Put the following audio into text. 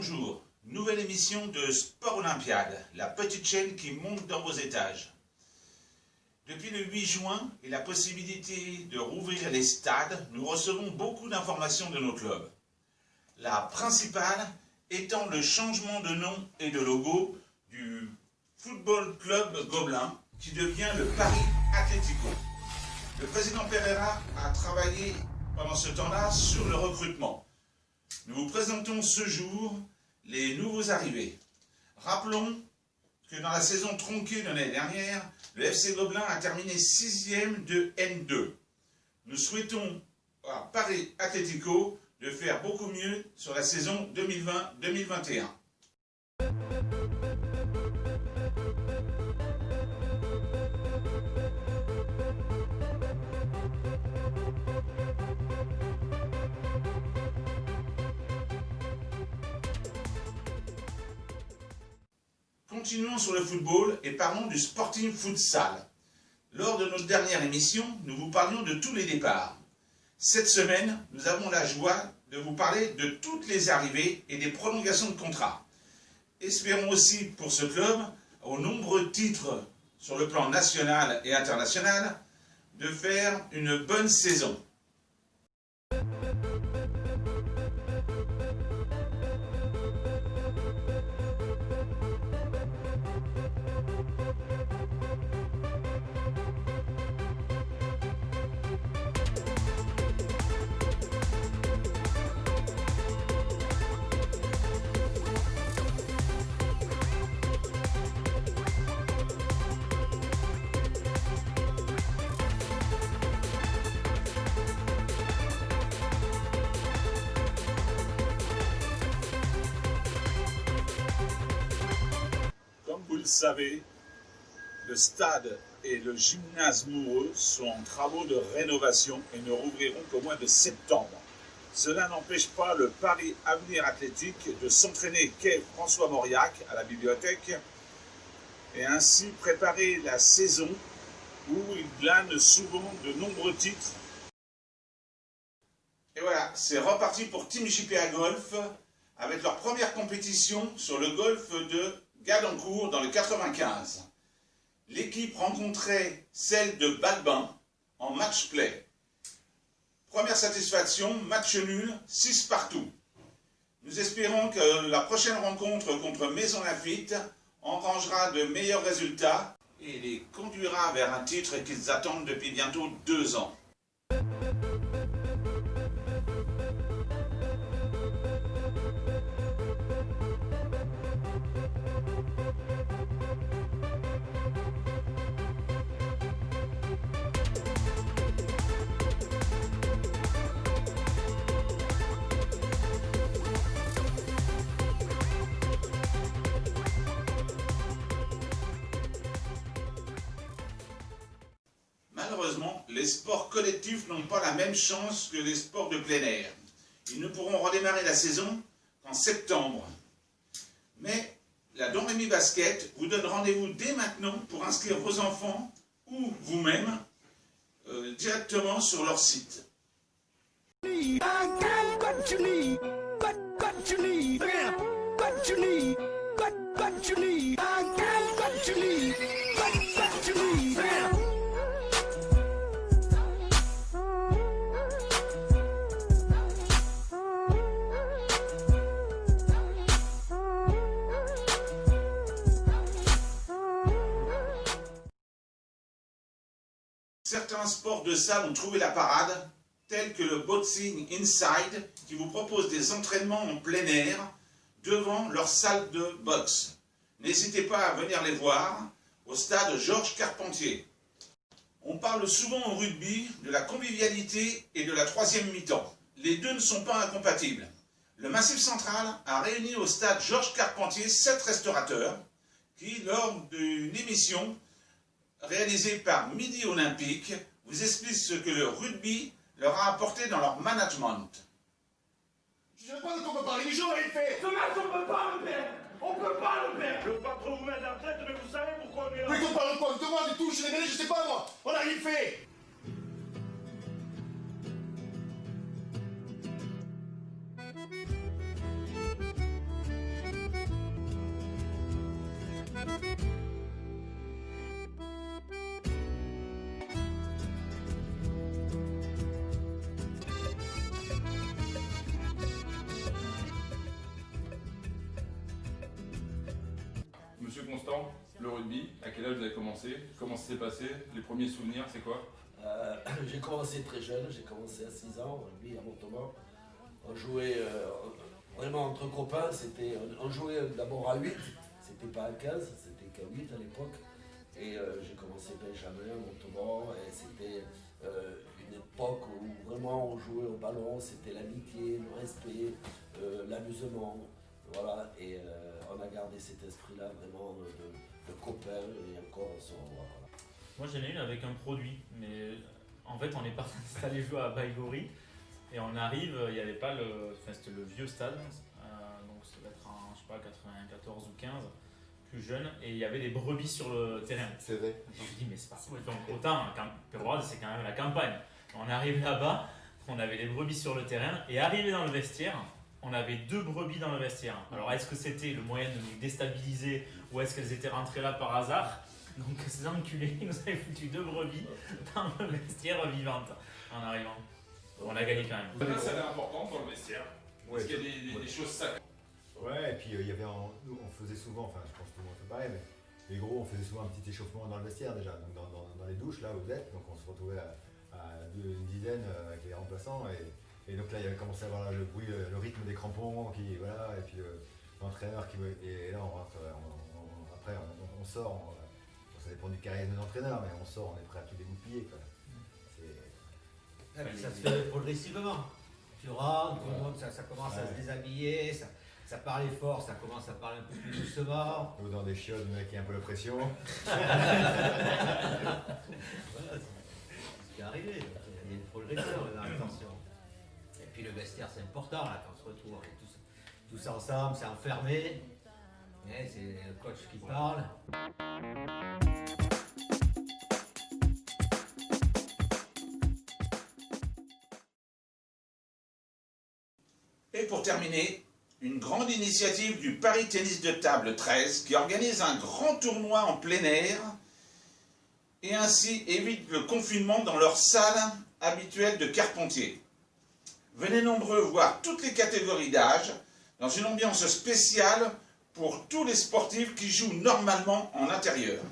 Bonjour, nouvelle émission de Sport Olympiade, la petite chaîne qui monte dans vos étages. Depuis le 8 juin et la possibilité de rouvrir les stades, nous recevons beaucoup d'informations de nos clubs. La principale étant le changement de nom et de logo du Football Club Gobelin qui devient le Paris Atlético. Le président Pereira a travaillé pendant ce temps-là sur le recrutement. Nous vous présentons ce jour les nouveaux arrivés. Rappelons que dans la saison tronquée de l'année dernière, le FC Gobelin a terminé 6e de N2. Nous souhaitons à Paris Atlético de faire beaucoup mieux sur la saison 2020-2021. Continuons sur le football et parlons du Sporting Futsal. Lors de notre dernière émission, nous vous parlions de tous les départs. Cette semaine, nous avons la joie de vous parler de toutes les arrivées et des prolongations de contrats. Espérons aussi pour ce club, aux nombreux titres sur le plan national et international, de faire une bonne saison. Comme vous le savez, le stade et le gymnase Moureux sont en travaux de rénovation et ne rouvriront qu'au mois de septembre. Cela n'empêche pas le Paris Avenir Athlétique de s'entraîner quai François Mauriac à la bibliothèque et ainsi préparer la saison où il glane souvent de nombreux titres. Et voilà, c'est reparti pour Team JPA Golf avec leur première compétition sur le golf de Gadancourt dans le 95. L'équipe rencontrait celle de Balbin en match play. Première satisfaction, match nul, 6 partout. Nous espérons que la prochaine rencontre contre Maison Lafitte engrangera de meilleurs résultats et les conduira vers un titre qu'ils attendent depuis bientôt 2 ans. Malheureusement, les sports collectifs n'ont pas la même chance que les sports de plein air. Ils ne pourront redémarrer la saison qu'en septembre. Mais la Don Rémy Basket vous donne rendez-vous dès maintenant pour inscrire vos enfants ou vous-même directement sur leur site. Certains sports de salle ont trouvé la parade, tels que le Boxing Inside, qui vous propose des entraînements en plein air devant leur salle de boxe. N'hésitez pas à venir les voir au stade Georges Carpentier. On parle souvent au rugby de la convivialité et de la troisième mi-temps. Les deux ne sont pas incompatibles. Le Massif Central a réuni au stade Georges Carpentier 7 restaurateurs qui, lors d'une émission réalisé par Midi Olympique, vous explique ce que le rugby leur a apporté dans leur management. Je ne sais pas de quoi on peut parler, les gens ont fait. Ce match, on peut pas le perdre. On peut pas le perdre. Je veux pas trop vous mettre en tête, mais vous savez pourquoi on est là. Mais qu'on parle de quoi? On demande et tout, je les mêlés, je sais pas moi. On a rien fait. le rugby? À quel âge vous avez commencé? Comment ça s'est passé? Les premiers souvenirs, c'est quoi? J'ai commencé très jeune, j'ai commencé à 6 ans, au rugby à Montauban. On jouait vraiment entre copains, on jouait d'abord à 8, c'était pas à 15, c'était qu'à 8 à l'époque. Et j'ai commencé Benjamin à Montauban, et c'était une époque où vraiment on jouait au ballon, c'était l'amitié, le respect, l'amusement. Voilà, et on a gardé cet esprit-là vraiment de copains, et encore on se revoit. Voilà. Moi j'en ai une avec un produit, mais en fait on est parti installer jouer à Baïgori et on arrive, il n'y avait pas c'était le vieux stade, donc ça doit être en, je sais pas, 94 ou 15, plus jeune, et il y avait des brebis sur le terrain. C'est vrai. Je me dis mais c'est pas possible, donc autant, Pérorade c'est quand même la campagne. On arrive là-bas, on avait des brebis sur le terrain, et arrivé dans le vestiaire, on avait 2 brebis dans le vestiaire. Alors est-ce que c'était le moyen de nous déstabiliser, ou est-ce qu'elles étaient rentrées là par hasard? Donc ces enculés, ils nous avaient foutu 2 brebis dans le vestiaire vivantes en arrivant. On a gagné quand même. Ça, c'est important dans le vestiaire. Parce qu'il y a des choses sacrées. Ouais, et puis il y avait nous, on faisait souvent, enfin je pense que tout le monde fait pareil, mais les gros, on faisait souvent un petit échauffement dans le vestiaire déjà, donc dans les douches là où vous êtes, donc on se retrouvait à une dizaine avec les remplaçants, et donc là il y avait commencé à avoir le bruit, le rythme des crampons, voilà, et puis l'entraîneur et là on rentre, après on sort, ça dépend du charisme de l'entraîneur, mais on sort, on est prêt à tout dégoupiller, quoi. Ça se fait progressivement. Tu rentres, tout le monde, ça commence à se déshabiller, ça parlait fort, ça commence à parler un peu plus doucement. Ou dans des chiottes, le mec qui a un peu la pression. Voilà, c'est ce qui est arrivé. Il y a une progression dans l'attention. Et puis le vestiaire, c'est important là, quand on se retrouve, on est tous ensemble, c'est enfermé. C'est le coach qui parle. Et pour terminer, une grande initiative du Paris Tennis de Table 13 qui organise un grand tournoi en plein air et ainsi évite le confinement dans leur salle habituelle de Carpentier. Venez nombreux voir toutes les catégories d'âge dans une ambiance spéciale pour tous les sportifs qui jouent normalement en intérieur.